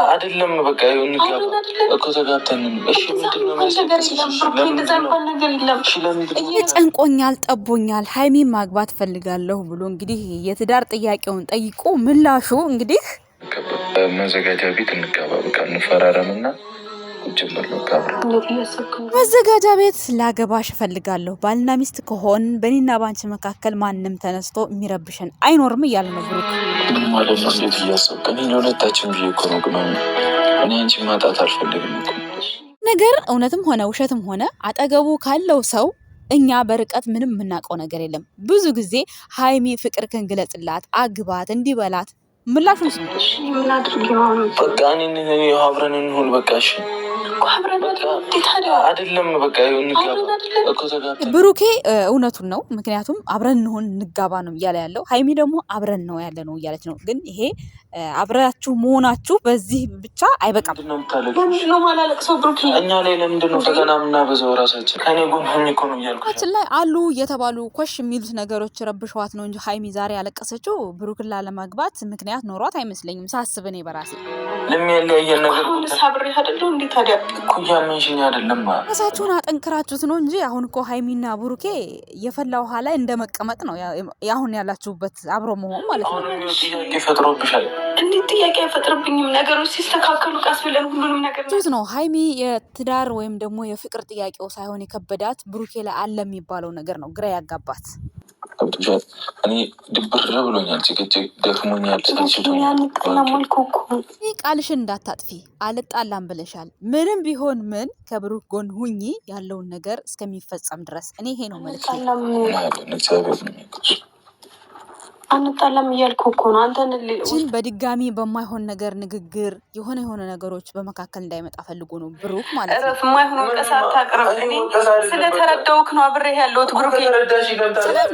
አይደለም በቃ እኮ ተጋብተንም እሺ ጨንቆኛል ጠቦኛል ሀይሚን ማግባት ፈልጋለሁ ብሎ እንግዲህ የትዳር ጥያቄውን ጠይቆ ምላሹ እንግዲህ መዘጋጃ ቤት እንጋባ በቃ እንፈራረምና መዘጋጃ ቤት ላገባሽ እፈልጋለሁ ባልና ሚስት ከሆን በእኔና ባንቺ መካከል ማንም ተነስቶ የሚረብሸን አይኖርም እያለ ነው ብሩክ ማለት ነው። እንዴት እያሰብከኝ ለሁለታችን ብዬ እኮ ነው ግን እኔ አንቺ ማጣት አልፈልግም እኮ ነገር እውነትም ሆነ ውሸትም ሆነ አጠገቡ ካለው ሰው እኛ በርቀት ምንም የምናውቀው ነገር የለም። ብዙ ጊዜ ሀይሚ ፍቅር ክንግለጽላት አግባት እንዲበላት ምላሹን ስንቶሽ ምን አድርጊ ነው በቃ እኔ አብረን እንሁን በቃ እሺ አይደለም በቃ ብሩኬ እውነቱን ነው። ምክንያቱም አብረን እንሆን እንጋባ ነው እያለ ያለው ሀይሚ ደግሞ አብረን ነው ያለ ነው እያለች ነው። ግን ይሄ አብራችሁ መሆናችሁ በዚህ ብቻ አይበቃም። እኛ ላይ ለምንድነው ፈተና ምናበዛው? ራሳችን ከኔ ጎን ሆኜ እኮ ነው እያልኩ ላይ አሉ እየተባሉ ኮሽ የሚሉት ነገሮች ረብሸዋት ነው እንጂ ሀይሚ ዛሬ ያለቀሰችው ብሩክን ላለማግባት ምክንያት ኖሯት አይመስለኝም ሳስብ እኔ በራሴ ለሚያለያየን ነገር ሳብሬ አይደለም እንዴ ታዲያ እኮ ያመንሽኝ አይደለም ራሳችሁን አጠንክራችሁት ነው እንጂ አሁን እኮ ሀይሚና ብሩኬ የፈላ ውሃ ላይ እንደመቀመጥ ነው አሁን ያላችሁበት አብሮ መሆን ማለት ነው። ጥያቄ ፈጥሮብሻል? እንዴት ጥያቄ አይፈጥርብኝም? ነገሮች ሲስተካከሉ ቀስ ብለን ሁሉንም ነገር ነው። ሀይሚ የትዳር ወይም ደግሞ የፍቅር ጥያቄው ሳይሆን የከበዳት ብሩኬ ላይ አለ የሚባለው ነገር ነው ግራ ያጋባት። ገብቶሻል? እኔ ድብር ብሎኛል፣ ጭቅጭቅ ደክሞኛል፣ ሰልችቶኛል። ቃልሽን እንዳታጥፊ አልጣላም ብለሻል። ምንም ቢሆን ምን ከብሩክ ጎን ሁኚ ያለውን ነገር እስከሚፈጸም ድረስ እኔ ይሄ ነው መልክ አንጣላም እያልኩ እኮ ነው። አንተን በድጋሚ በማይሆን ነገር ንግግር የሆነ ነገሮች በመካከል እንዳይመጣ ፈልጎ ነው ብሩክ ማለት ነው። የማይሆን ቀሳት ታቅርብ። እኔ ስለተረዳውክ ነው አብሬ ያለሁት ብሩክ።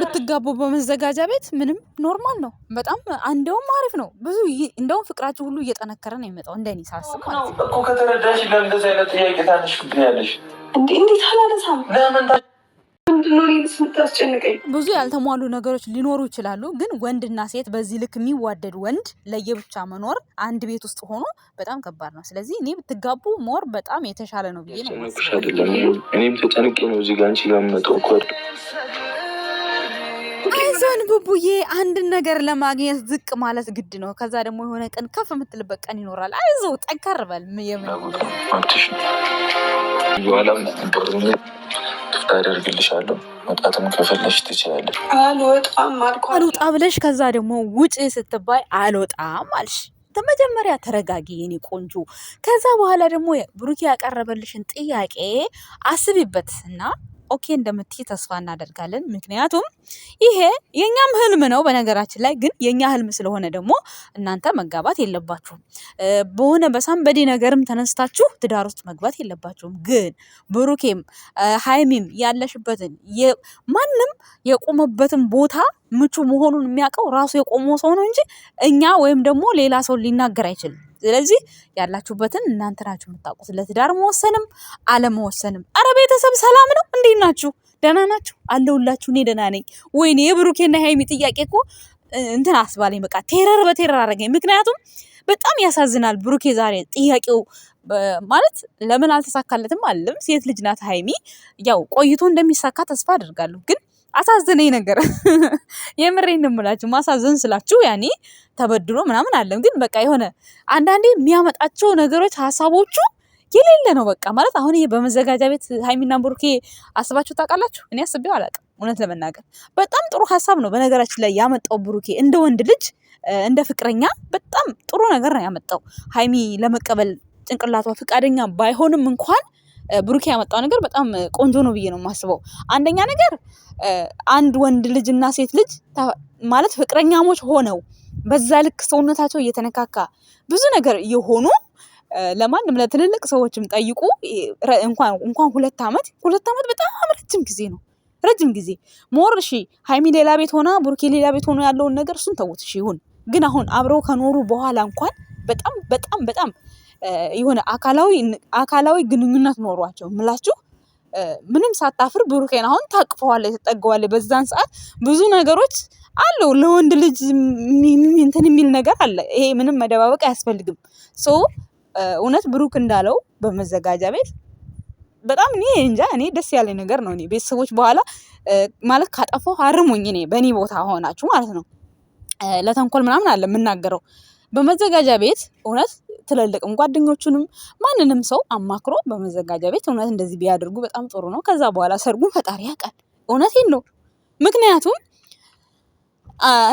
ልትጋቡ በመዘጋጃ ቤት ምንም ኖርማል ነው። በጣም እንደውም አሪፍ ነው። ብዙ እንደውም ፍቅራችሁ ሁሉ እየጠነከረ ነው የሚመጣው እንደኔ ሳስብ ማለት ነው እኮ። ከተረዳሽ ለእንደዚህ አይነት ጥያቄ ታንሽ ያለሽ እንዴት አላለሳም ለምን ብዙ ያልተሟሉ ነገሮች ሊኖሩ ይችላሉ። ግን ወንድና ሴት በዚህ ልክ የሚዋደድ ወንድ ለየብቻ መኖር አንድ ቤት ውስጥ ሆኖ በጣም ከባድ ነው። ስለዚህ እኔ ብትጋቡ ሞር በጣም የተሻለ ነው ብዬ ነው። እኔም ተጨንቄ ነው እዚህ ጋር አንቺ ጋር መጣሁ እኮ። አይዞን ቡቡዬ፣ አንድን ነገር ለማግኘት ዝቅ ማለት ግድ ነው። ከዛ ደግሞ የሆነ ቀን ከፍ የምትልበት ቀን ይኖራል። አይዞ ጠንከር በል። ታደርግልሻለሁ። መውጣትም ከፈለሽ ትችላለሽ። አልወጣ ብለሽ ከዛ ደግሞ ውጭ ስትባይ አልወጣም አልሽ። መጀመሪያ ተረጋጊ የኔ ቆንጆ። ከዛ በኋላ ደግሞ ብሩኬ ያቀረበልሽን ጥያቄ አስቢበት እና ኦኬ እንደምትይ ተስፋ እናደርጋለን። ምክንያቱም ይሄ የኛም ህልም ነው በነገራችን ላይ። ግን የኛ ህልም ስለሆነ ደግሞ እናንተ መጋባት የለባችሁም። በሆነ በሳምበዴ ነገርም ተነስታችሁ ትዳር ውስጥ መግባት የለባችሁም። ግን ብሩኬም ሀይሚም ያለሽበትን ማንም የቆመበትን ቦታ ምቹ መሆኑን የሚያውቀው ራሱ የቆመው ሰው ነው እንጂ እኛ ወይም ደግሞ ሌላ ሰው ሊናገር አይችልም። ስለዚህ ያላችሁበትን እናንተ ናችሁ የምታውቁት፣ ለትዳር መወሰንም አለመወሰንም። አረ ቤተሰብ ሰላም ነው? እንዴት ናችሁ? ደህና ናችሁ? አለሁላችሁ። እኔ ደህና ነኝ። ወይኔ የብሩኬና ሀይሚ ጥያቄ እኮ እንትን አስባለኝ። በቃ ቴረር በቴረር አደረገኝ። ምክንያቱም በጣም ያሳዝናል። ብሩኬ ዛሬ ጥያቄው ማለት ለምን አልተሳካለትም አለም። ሴት ልጅ ናት ሀይሚ። ያው ቆይቶ እንደሚሳካ ተስፋ አደርጋለሁ። ግን አሳዝነኝ ነገር የምሬን እምላችሁ። ማሳዘን ስላችሁ ያኔ ተበድሎ ምናምን አለም። ግን በቃ የሆነ አንዳንዴ የሚያመጣቸው ነገሮች ሀሳቦቹ የሌለ ነው። በቃ ማለት አሁን ይሄ በመዘጋጃ ቤት ሀይሚና ብሩኬ አስባችሁ ታውቃላችሁ? እኔ አስቤው አላውቅም እውነት ለመናገር። በጣም ጥሩ ሀሳብ ነው በነገራችን ላይ ያመጣው ብሩኬ። እንደ ወንድ ልጅ እንደ ፍቅረኛ በጣም ጥሩ ነገር ነው ያመጣው። ሀይሚ ለመቀበል ጭንቅላቷ ፍቃደኛ ባይሆንም እንኳን ብሩኬ ያመጣው ነገር በጣም ቆንጆ ነው ብዬ ነው የማስበው። አንደኛ ነገር አንድ ወንድ ልጅ እና ሴት ልጅ ማለት ፍቅረኛሞች ሆነው በዛ ልክ ሰውነታቸው እየተነካካ ብዙ ነገር እየሆኑ ለማንም ለትልልቅ ሰዎችም ጠይቁ እንኳን 2 ዓመት በጣም ረጅም ጊዜ ነው። ረጅም ጊዜ ሞር እሺ፣ ሀይሚ ሌላ ቤት ሆና ብሩኬ ሌላ ቤት ሆኖ ያለውን ነገር እሱን ተውት እሺ ይሁን። ግን አሁን አብረው ከኖሩ በኋላ እንኳን በጣም የሆነ አካላዊ ግንኙነት ኖሯቸው ምላችሁ ምንም ሳታፍር ብሩኬን አሁን ታቅፈዋለች፣ ትጠገዋለች። በዛን ሰዓት ብዙ ነገሮች አሉ ለወንድ ልጅ እንትን የሚል ነገር አለ። ይሄ ምንም መደባበቅ አያስፈልግም። ሶ እውነት ብሩክ እንዳለው በመዘጋጃ ቤት በጣም እኔ እንጃ እኔ ደስ ያለኝ ነገር ነው። እኔ ቤተሰቦች በኋላ ማለት ካጠፋሁ አርሙኝ፣ እኔ በእኔ ቦታ ሆናችሁ ማለት ነው። ለተንኮል ምናምን አለ የምናገረው በመዘጋጃ ቤት እውነት ትልልቅም ጓደኞቹንም ማንንም ሰው አማክሮ በመዘጋጃ ቤት እውነት እንደዚህ ቢያደርጉ በጣም ጥሩ ነው። ከዛ በኋላ ሰርጉን ፈጣሪ ያውቃል። እውነቴን ነው። ምክንያቱም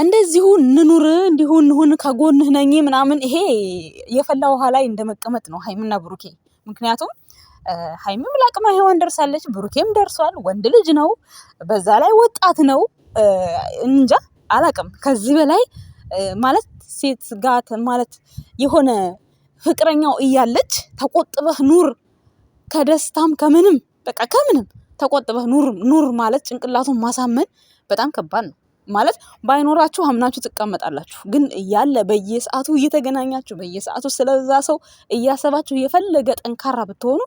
እንደዚሁ እንኑር እንዲሁ እንሁን ከጎንህ ነኝ ምናምን ይሄ የፈላ ውሃ ላይ እንደመቀመጥ ነው ሀይሚና ብሩኬ። ምክንያቱም ሀይሚም ለአቅመ ሔዋን ደርሳለች፣ ብሩኬም ደርሷል። ወንድ ልጅ ነው፣ በዛ ላይ ወጣት ነው። እንጃ አላቅም ከዚህ በላይ ማለት ሴት ጋር ማለት የሆነ ፍቅረኛው እያለች ተቆጥበህ ኑር፣ ከደስታም ከምንም በቃ ከምንም ተቆጥበህ ኑር ማለት ጭንቅላቱን ማሳመን በጣም ከባድ ነው። ማለት ባይኖራችሁ አምናችሁ ትቀመጣላችሁ። ግን እያለ በየሰዓቱ እየተገናኛችሁ በየሰዓቱ ስለዛ ሰው እያሰባችሁ የፈለገ ጠንካራ ብትሆኑ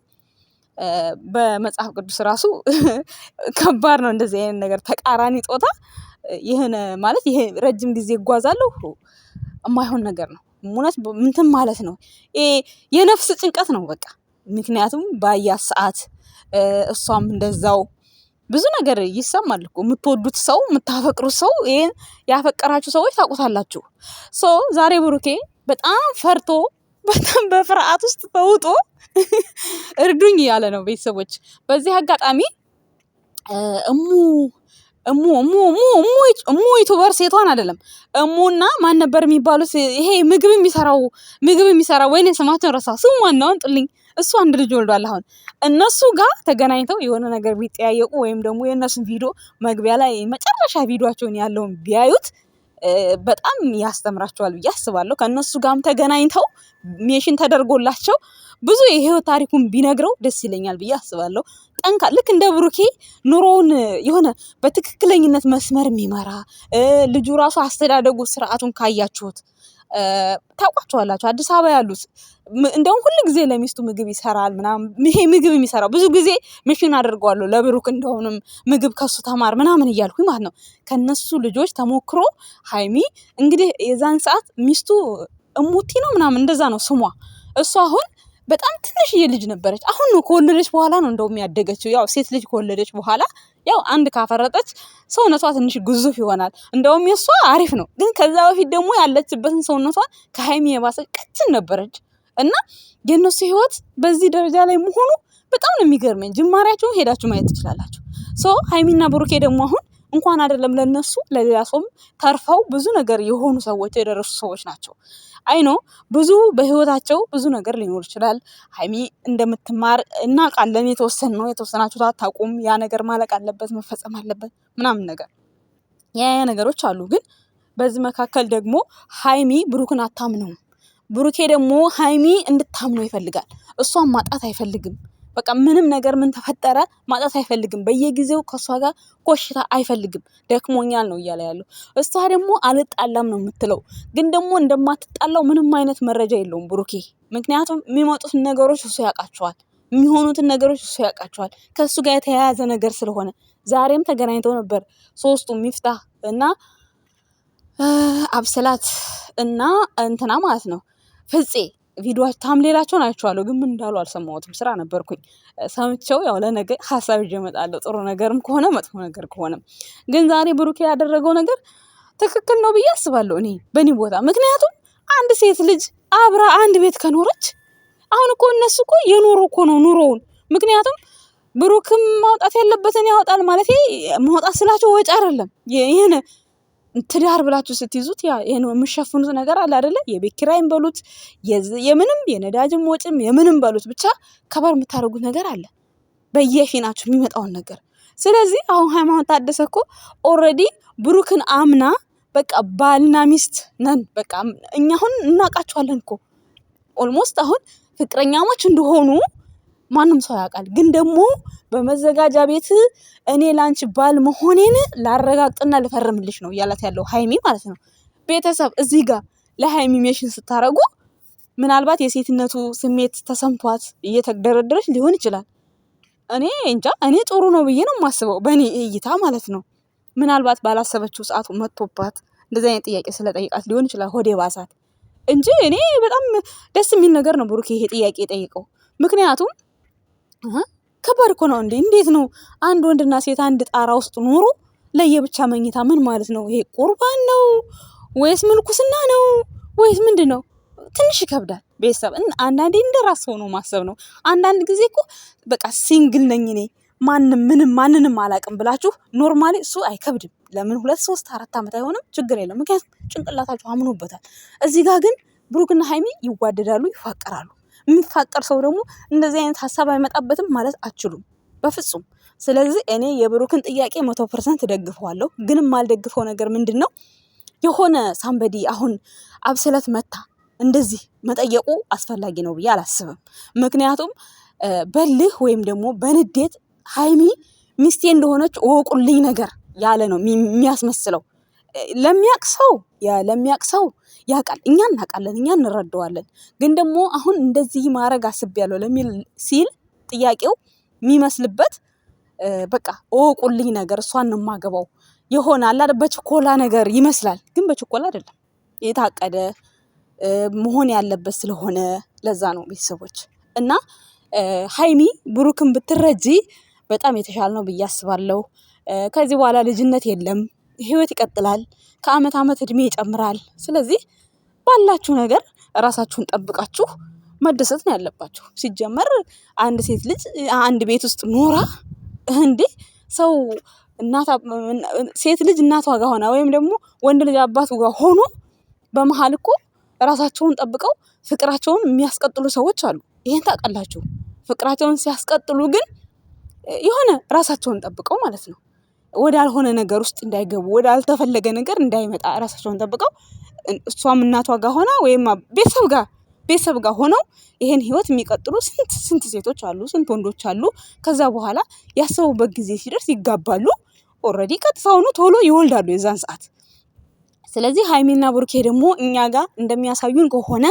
በመጽሐፍ ቅዱስ ራሱ ከባድ ነው እንደዚህ አይነት ነገር። ተቃራኒ ጾታ ይሄን ማለት ይሄ ረጅም ጊዜ ይጓዛለሁ የማይሆን ነገር ነው። እውነት ምንትን ማለት ነው የነፍስ ጭንቀት ነው በቃ። ምክንያቱም ባያት ሰዓት እሷም እንደዛው ብዙ ነገር ይሰማል እኮ። የምትወዱት ሰው የምታፈቅሩት ሰው ይሄን ያፈቀራችሁ ሰዎች ታውቁታላችሁ። ሶ ዛሬ ብሩኬ በጣም ፈርቶ በጣም በፍርሃት ውስጥ ተውጦ እርዱኝ እያለ ነው ቤተሰቦች። በዚህ አጋጣሚ እሙ ዩቱበር ሴቷን አይደለም እሙና ማን ነበር የሚባሉት? ይሄ ምግብ የሚሰራው ወይኔ ስማቸውን ረሳ። ስሙ ዋናውን ጥልኝ። እሱ አንድ ልጅ ወልዷል። አሁን እነሱ ጋር ተገናኝተው የሆነ ነገር ቢጠያየቁ ወይም ደግሞ የእነሱን ቪዲዮ መግቢያ ላይ መጨረሻ ቪዲዮቸውን ያለውን ቢያዩት በጣም ያስተምራቸዋል ብዬ አስባለሁ። ከእነሱ ጋርም ተገናኝተው ሜሽን ተደርጎላቸው ብዙ የህይወት ታሪኩን ቢነግረው ደስ ይለኛል ብዬ አስባለሁ። ልክ እንደ ብሩኬ ኑሮውን የሆነ በትክክለኝነት መስመር የሚመራ ልጁ ራሱ አስተዳደጉ ስርዓቱን ካያችሁት ታውቋቸዋላችሁ። አዲስ አበባ ያሉት እንደውም ሁሉ ጊዜ ለሚስቱ ምግብ ይሰራል ምናምን። ይሄ ምግብ የሚሰራው ብዙ ጊዜ ሜሽን አደርገዋለሁ ለብሩክ እንደሆንም ምግብ ከሱ ተማር ምናምን እያልኩኝ ማለት ነው። ከነሱ ልጆች ተሞክሮ ሀይሚ እንግዲህ የዛን ሰዓት ሚስቱ እሙቲ ነው ምናምን እንደዛ ነው ስሟ። እሱ አሁን በጣም ትንሽዬ ልጅ ነበረች። አሁን ነው ከወለደች በኋላ ነው እንደውም ያደገችው። ያው ሴት ልጅ ከወለደች በኋላ ያው አንድ ካፈረጠች ሰውነቷ ትንሽ ግዙፍ ይሆናል። እንደውም የሷ አሪፍ ነው። ግን ከዛ በፊት ደግሞ ያለችበትን ሰውነቷን ከሀይሚ የባሰች ቀጭን ነበረች። እና የእነሱ ህይወት በዚህ ደረጃ ላይ መሆኑ በጣም ነው የሚገርመኝ። ጅማሬያቸውን ሄዳችሁ ማየት ትችላላችሁ። ሶ ሀይሚና ብሩኬ ደግሞ አሁን እንኳን አይደለም ለነሱ ለሌላ ሰውም ተርፈው ብዙ ነገር የሆኑ ሰዎች የደረሱ ሰዎች ናቸው። አይኖ ብዙ በህይወታቸው ብዙ ነገር ሊኖር ይችላል። ሀይሚ እንደምትማር እናውቃለን። የተወሰነ ነው፣ የተወሰናችሁት አታውቁም። ያ ነገር ማለቅ አለበት፣ መፈጸም አለበት ምናምን ነገር ያ ነገሮች አሉ። ግን በዚህ መካከል ደግሞ ሀይሚ ብሩክን አታምነውም። ብሩኬ ደግሞ ሀይሚ እንድታምነው ይፈልጋል። እሷን ማጣት አይፈልግም። በቃ ምንም ነገር ምን ተፈጠረ ማጣት አይፈልግም። በየጊዜው ከሷ ጋር ኮሽታ አይፈልግም። ደክሞኛል ነው እያለ ያለው። እሷ ደግሞ አልጣላም ነው የምትለው። ግን ደግሞ እንደማትጣላው ምንም አይነት መረጃ የለውም ብሩኬ። ምክንያቱም የሚመጡትን ነገሮች እሱ ያውቃቸዋል፣ የሚሆኑትን ነገሮች እሱ ያውቃቸዋል። ከእሱ ጋር የተያያዘ ነገር ስለሆነ ዛሬም ተገናኝተው ነበር ሶስቱ ሚፍታህ እና አብሰላት እና እንትና ማለት ነው ፍፄ ቪዲዮ ታምሌላቸውን አይቼዋለሁ። ግን ምን እንዳሉ አልሰማሁትም፣ ስራ ነበርኩኝ። ሰምቼው ያው ለነገ ሀሳብ ይዤ እመጣለሁ። ጥሩ ነገርም ከሆነ መጥፎ ነገር ከሆነም። ግን ዛሬ ብሩኬ ያደረገው ነገር ትክክል ነው ብዬ አስባለሁ እኔ በእኔ ቦታ። ምክንያቱም አንድ ሴት ልጅ አብራ አንድ ቤት ከኖረች አሁን እኮ እነሱ እኮ የኖሩ እኮ ነው ኑሮውን። ምክንያቱም ብሩክም ማውጣት ያለበትን ያወጣል ማለት ማውጣት ስላቸው ወጪ አይደለም። ይሄን ትዳር ብላችሁ ስትይዙት ያ ይሄን የምትሸፍኑት ነገር አለ አይደለ? የቤት ኪራይም በሉት የምንም የነዳጅም ወጪም የምንም በሉት ብቻ ከበር የምታደርጉት ነገር አለ በየፊናችሁ የሚመጣውን ነገር። ስለዚህ አሁን ሃይማኖት ታደሰ እኮ ኦልሬዲ ብሩክን አምና በቃ ባልና ሚስት ነን በቃ እኛ አሁን እናውቃቸዋለን እኮ ኦልሞስት አሁን ፍቅረኛሞች እንደሆኑ ማንም ሰው ያውቃል። ግን ደግሞ በመዘጋጃ ቤት እኔ ላንቺ ባል መሆኔን ላረጋግጥና ልፈርምልሽ ነው እያላት ያለው ሀይሚ ማለት ነው። ቤተሰብ እዚህ ጋር ለሀይሚ ሜሽን ስታረጉ ምናልባት የሴትነቱ ስሜት ተሰምቷት እየተደረደረች ሊሆን ይችላል። እኔ እንጃ እኔ ጥሩ ነው ብዬ ነው የማስበው በእኔ እይታ ማለት ነው። ምናልባት ባላሰበችው ሰዓቱ መጥቶባት እንደዚህ አይነት ጥያቄ ስለጠይቃት ሊሆን ይችላል ሆዴ ባሳት እንጂ እኔ በጣም ደስ የሚል ነገር ነው ብሩኬ ይሄ ጥያቄ ጠይቀው። ምክንያቱም ከባድ እኮ ነው እንዴ! እንዴት ነው አንድ ወንድና ሴት አንድ ጣራ ውስጥ ኖሩ ለየብቻ መኝታ? ምን ማለት ነው ይሄ? ቁርባን ነው ወይስ ምንኩስና ነው ወይስ ምንድን ነው? ትንሽ ይከብዳል። ቤተሰብ አንዳንዴ እንደራስ ሆኖ ማሰብ ነው። አንዳንድ ጊዜ እኮ በቃ ሲንግል ነኝ እኔ ማንንም አላውቅም ብላችሁ ኖርማሊ እሱ አይከብድም። ለምን 2 3 4 ዓመት አይሆንም? ችግር የለም። ምክንያቱም ጭንቅላታችሁ አምኖበታል። እዚህ ጋር ግን ብሩክና ሀይሚ ይዋደዳሉ፣ ይፋቀራሉ። የሚፋቀር ሰው ደግሞ እንደዚህ አይነት ሀሳብ አይመጣበትም ማለት አችሉም በፍጹም። ስለዚህ እኔ የብሩክን ጥያቄ 100% ደግፈዋለሁ። ግን የማልደግፈው ነገር ምንድን ነው? የሆነ ሳምበዲ አሁን አብስለት መታ እንደዚህ መጠየቁ አስፈላጊ ነው ብዬ አላስብም። ምክንያቱም በልህ ወይም ደግሞ በንዴት ሀይሚ ሚስቴ እንደሆነች እወቁልኝ ነገር ያለ ነው የሚያስመስለው። ለሚያቅ ሰው ያውቃል፣ እኛ እናውቃለን፣ እኛ እንረዳዋለን። ግን ደግሞ አሁን እንደዚህ ማድረግ አስቤያለሁ ለሚል ሲል ጥያቄው የሚመስልበት በቃ እወቁልኝ ነገር እሷን ነው የማገባው የሆነ አላ በችኮላ ነገር ይመስላል። ግን በችኮላ አይደለም፣ የታቀደ መሆን ያለበት ስለሆነ ለዛ ነው ቤተሰቦች። እና ሀይሚ ብሩክን ብትረጂ በጣም የተሻለ ነው ብዬ አስባለሁ። ከዚህ በኋላ ልጅነት የለም፣ ህይወት ይቀጥላል፣ ከአመት አመት እድሜ ይጨምራል። ስለዚህ ባላችሁ ነገር ራሳችሁን ጠብቃችሁ መደሰት ነው ያለባችሁ። ሲጀመር አንድ ሴት ልጅ አንድ ቤት ውስጥ ኖራ እንዴ ሰው ሴት ልጅ እናቷ ጋር ሆና ወይም ደግሞ ወንድ ልጅ አባቱ ጋር ሆኖ በመሀል እኮ ራሳቸውን ጠብቀው ፍቅራቸውን የሚያስቀጥሉ ሰዎች አሉ። ይሄን ታውቃላችሁ። ፍቅራቸውን ሲያስቀጥሉ ግን የሆነ ራሳቸውን ጠብቀው ማለት ነው ወዳልሆነ ነገር ውስጥ እንዳይገቡ፣ ወዳልተፈለገ ነገር እንዳይመጣ ራሳቸውን ጠብቀው እሷም እናቷ ጋር ሆና ወይም ቤተሰብ ጋር ሆነው ይሄን ህይወት የሚቀጥሉ ስንት ሴቶች አሉ፣ ስንት ወንዶች አሉ። ከዛ በኋላ ያሰቡበት ጊዜ ሲደርስ ይጋባሉ። ኦልሬዲ ቀጥታውኑ ቶሎ ይወልዳሉ የዛን ሰዓት። ስለዚህ ሀይሚና ብሩኬ ደግሞ እኛ ጋር እንደሚያሳዩን ከሆነ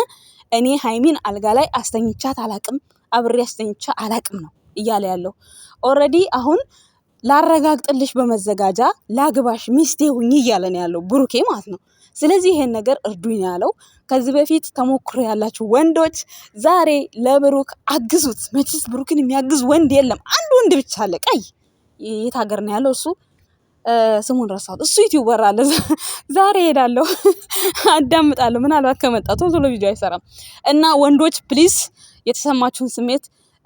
እኔ ሀይሚን አልጋ ላይ አስተኝቻት አላቅም፣ አብሬ አስተኝቻ አላቅም ነው እያለ ያለው። ኦልሬዲ አሁን ላረጋግጥልሽ በመዘጋጃ ላግባሽ ሚስቴ ሁኚ እያለ ነው ያለው ብሩኬ ማለት ነው። ስለዚህ ይሄን ነገር እርዱኝ ያለው። ከዚህ በፊት ተሞክሮ ያላችሁ ወንዶች ዛሬ ለብሩክ አግዙት። መቼስ ብሩክን የሚያግዝ ወንድ የለም፣ አንድ ወንድ ብቻ አለ። ቀይ የት ሀገር ነው ያለው እሱ? ስሙን ረሳሁት። እሱ ዩቲዩበር አለ። ዛሬ ሄዳለሁ አዳምጣለሁ፣ ምናልባት ከመጣ ቶሎ ቪዲዮ አይሰራም። እና ወንዶች ፕሊዝ የተሰማችሁን ስሜት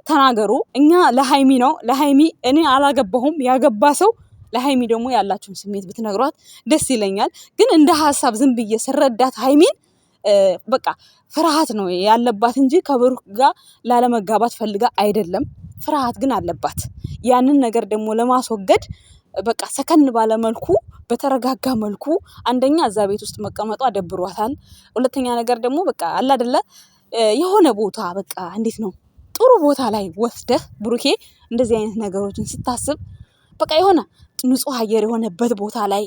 ተናገሩ። እኛ ለሀይሚ ነው ለሀይሚ እኔ አላገባሁም፣ ያገባ ሰው ለሀይሚ ደግሞ ያላችሁን ስሜት ብትነግሯት ደስ ይለኛል። ግን እንደ ሀሳብ ዝም ብዬ ስረዳት ሀይሚን በቃ ፍርሃት ነው ያለባት እንጂ ከብሩክ ጋር ላለመጋባት ፈልጋ አይደለም። ፍርሃት ግን አለባት። ያንን ነገር ደግሞ ለማስወገድ በቃ ሰከን ባለ መልኩ በተረጋጋ መልኩ አንደኛ እዛ ቤት ውስጥ መቀመጧ ደብሯታል። ሁለተኛ ነገር ደግሞ በቃ አለ አይደለ የሆነ ቦታ በቃ እንዴት ነው ጥሩ ቦታ ላይ ወስደህ ብሩኬ እንደዚህ አይነት ነገሮችን ስታስብ በቃ የሆነ ንጹህ አየር የሆነበት ቦታ ላይ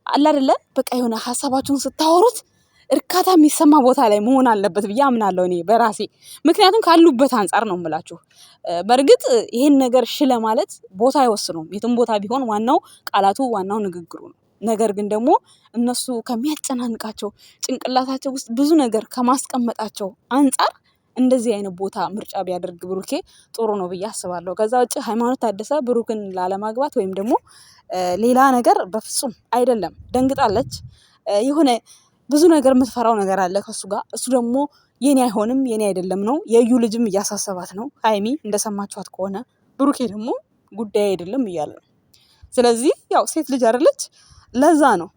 አለ አይደለ በቃ የሆነ ሀሳባችሁን ስታወሩት እርካታ የሚሰማ ቦታ ላይ መሆን አለበት ብዬ አምናለሁ እኔ በራሴ። ምክንያቱም ካሉበት አንጻር ነው የምላችሁ። በእርግጥ ይሄን ነገር እሺ ለማለት ቦታ አይወስኑም። የትም ቦታ ቢሆን ዋናው ቃላቱ፣ ዋናው ንግግሩ ነው። ነገር ግን ደግሞ እነሱ ከሚያጨናንቃቸው ጭንቅላታቸው ውስጥ ብዙ ነገር ከማስቀመጣቸው አንጻር እንደዚህ አይነት ቦታ ምርጫ ቢያደርግ ብሩኬ ጥሩ ነው ብዬ አስባለሁ። ከዛ ውጭ ሃይማኖት ታደሰ ብሩክን ላለማግባት ወይም ደግሞ ሌላ ነገር በፍጹም አይደለም። ደንግጣለች። የሆነ ብዙ ነገር የምትፈራው ነገር አለ ከሱ ጋር። እሱ ደግሞ የኔ አይሆንም የኔ አይደለም ነው። የዩ ልጅም እያሳሰባት ነው ሀይሚ እንደሰማችኋት ከሆነ። ብሩኬ ደግሞ ጉዳይ አይደለም እያለ ነው። ስለዚህ ያው ሴት ልጅ አይደለች፣ ለዛ ነው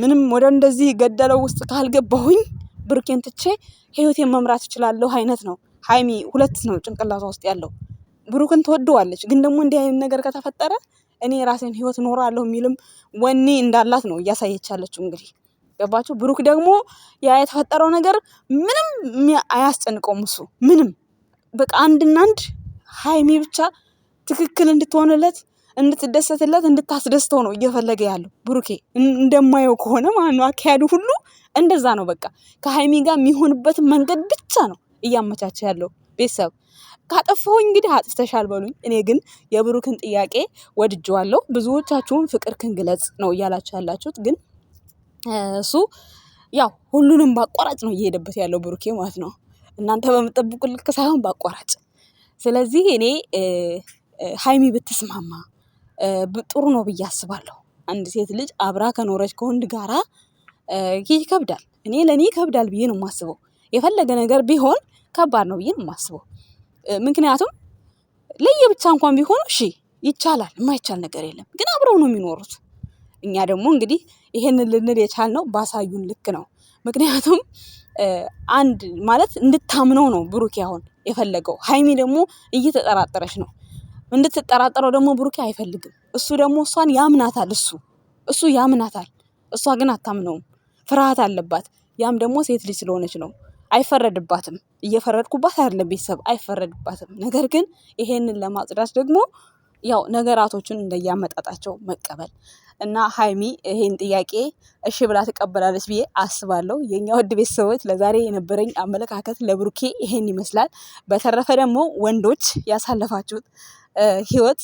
ምንም ወደ እንደዚህ ገደለው ውስጥ ካልገባሁኝ ብሩኬን ትቼ ህይወቴን መምራት እችላለሁ አይነት ነው። ሀይሚ ሁለት ነው ጭንቅላቷ ውስጥ ያለው። ብሩክን ትወደዋለች፣ ግን ደግሞ እንዲህ አይነት ነገር ከተፈጠረ እኔ ራሴን ህይወት እኖራለሁ የሚልም ወኔ እንዳላት ነው እያሳየች ያለችው። እንግዲህ ገባችሁ? ብሩክ ደግሞ ያ የተፈጠረው ነገር ምንም አያስጨንቀውም። እሱ ምንም በቃ አንድና አንድ ሀይሚ ብቻ ትክክል እንድትሆንለት፣ እንድትደሰትለት፣ እንድታስደስተው ነው እየፈለገ ያለው ብሩኬ። እንደማየው ከሆነ ማለት ነው አካሄዱ ሁሉ እንደዛ ነው። በቃ ከሀይሚ ጋር የሚሆንበትን መንገድ ብቻ ነው እያመቻቸ ያለው ቤተሰብ ካጠፋሁኝ እንግዲህ አጥፍተሻል በሉኝ። እኔ ግን የብሩክን ጥያቄ ወድጄዋለሁ። ብዙዎቻችሁም ፍቅርክን ግለጽ ነው እያላችሁ ያላችሁት፣ ግን እሱ ያው ሁሉንም በአቋራጭ ነው እየሄደበት ያለው ብሩኬ ማለት ነው። እናንተ በምጠብቁ ልክ ሳይሆን በአቋራጭ። ስለዚህ እኔ ሀይሚ ብትስማማ ጥሩ ነው ብዬ አስባለሁ። አንድ ሴት ልጅ አብራ ከኖረች ከወንድ ጋራ ይከብዳል። ለእኔ ይከብዳል ብዬ ነው የማስበው። የፈለገ ነገር ቢሆን ከባድ ነው ብዬ ነው የማስበው። ምክንያቱም ለየብቻ እንኳን ቢሆኑ እሺ ይቻላል፣ የማይቻል ነገር የለም። ግን አብረው ነው የሚኖሩት። እኛ ደግሞ እንግዲህ ይሄንን ልንል የቻልነው ባሳዩን ልክ ነው። ምክንያቱም አንድ ማለት እንድታምነው ነው ብሩኬ አሁን የፈለገው። ሀይሚ ደግሞ እየተጠራጠረች ነው። እንድትጠራጠረው ደግሞ ብሩኬ አይፈልግም። እሱ ደግሞ እሷን ያምናታል። እሱ ያምናታል፣ እሷ ግን አታምነውም። ፍርሃት አለባት። ያም ደግሞ ሴት ልጅ ስለሆነች ነው። አይፈረድባትም። እየፈረድኩባት አይደለም ቤተሰብ፣ አይፈረድባትም። ነገር ግን ይሄንን ለማጽዳት ደግሞ ያው ነገራቶችን እንደያመጣጣቸው መቀበል እና ሀይሚ ይሄን ጥያቄ እሺ ብላ ትቀበላለች ብዬ አስባለሁ። የኛ ውድ ቤተሰቦች ለዛሬ የነበረኝ አመለካከት ለብሩኬ ይሄን ይመስላል። በተረፈ ደግሞ ወንዶች ያሳለፋችሁት ህይወት